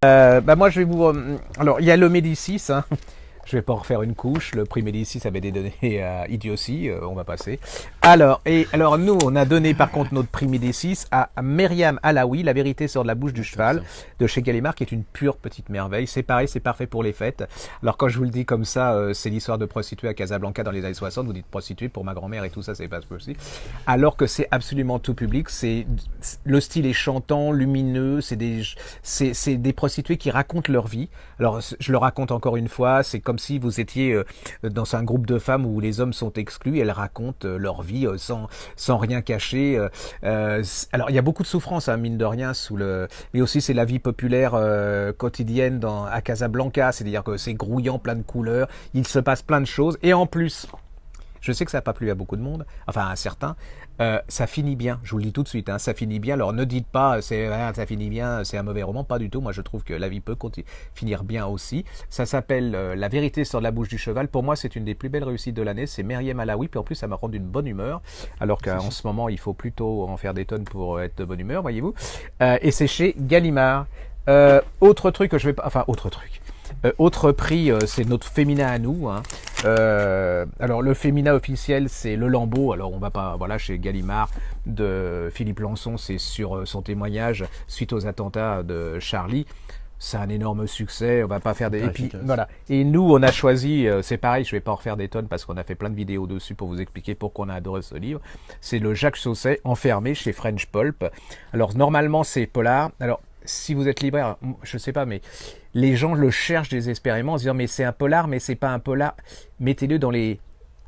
Moi, je vais vous. Alors, il y a le Médicis. Hein. Je vais pas en refaire une couche. Le prix Médicis avait des données idioties. On va passer. Alors, nous, on a donné par contre notre prix Médicis à Myriam Alaoui, La vérité sort de la bouche du cheval, de chez Gallimard, qui est une pure petite merveille. C'est pareil, c'est parfait pour les fêtes. Alors, quand je vous le dis comme ça, c'est l'histoire de prostituées à Casablanca dans les années 60. Vous dites prostituée pour ma grand-mère et tout ça, c'est pas possible. Alors que c'est absolument tout public. Le style est chantant, lumineux. C'est des prostituées qui racontent leur vie. Alors, je le raconte encore une fois. C'est comme si vous étiez dans un groupe de femmes où les hommes sont exclus. Elles racontent leur vie sans rien cacher. Alors, il y a beaucoup de souffrance, hein, mine de rien, mais aussi c'est la vie populaire quotidienne à Casablanca. C'est-à-dire que c'est grouillant, plein de couleurs. Il se passe plein de choses. Et en plus, je sais que ça n'a pas plu à beaucoup de monde, enfin à certains. Ça finit bien, je vous le dis tout de suite, hein, ça finit bien. Alors ne dites pas ça finit bien, c'est un mauvais roman, pas du tout. Moi je trouve que la vie peut finir bien aussi. Ça s'appelle La vérité sort de la bouche du cheval. Pour moi c'est une des plus belles réussites de l'année. C'est Myriam Alaoui, puis en plus ça m'a rendu une bonne humeur. Alors qu'en ce moment il faut plutôt en faire des tonnes pour être de bonne humeur, voyez-vous. Et c'est chez Gallimard. Autre truc que je vais pas, enfin autre truc. Autre prix, c'est notre féminin à nous. Hein. Alors le féminin officiel, c'est Le Lambeau. Alors on va pas, voilà, chez Gallimard de Philippe Lançon, c'est sur son témoignage suite aux attentats de Charlie. C'est un énorme succès. On va pas faire des. Et puis voilà. Et nous, on a choisi. C'est pareil. Je vais pas en refaire des tonnes parce qu'on a fait plein de vidéos dessus pour vous expliquer pourquoi on a adoré ce livre. C'est le Jacques Sausset, Enfermé chez French Pulp. Alors normalement c'est polar. Alors si vous êtes libraire, je sais pas, mais les gens le cherchent désespérément en se disant mais c'est un polar, mais c'est pas un polar. Mettez-le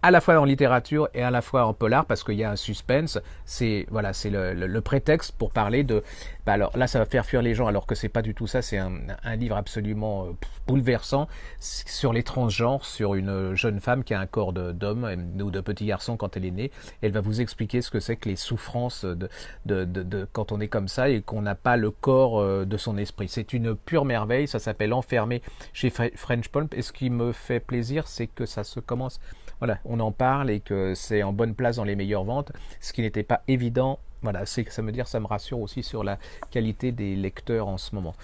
à la fois en littérature et à la fois en polar parce qu'il y a un suspense. C'est voilà, c'est le prétexte pour parler de. Alors là, ça va faire fuir les gens, alors que c'est pas du tout ça. C'est un livre absolument bouleversant sur les transgenres, sur une jeune femme qui a un corps d'homme ou de petit garçon quand elle est née. Elle va vous expliquer ce que c'est que les souffrances de quand on est comme ça et qu'on n'a pas le corps de son esprit. C'est une pure merveille. Ça s'appelle Enfermé chez French Pulp. Et ce qui me fait plaisir, c'est que ça se commence. Voilà, on en parle et que c'est en bonne place dans les meilleures ventes, ce qui n'était pas évident. Voilà, ça me rassure aussi sur la qualité des lecteurs en ce moment.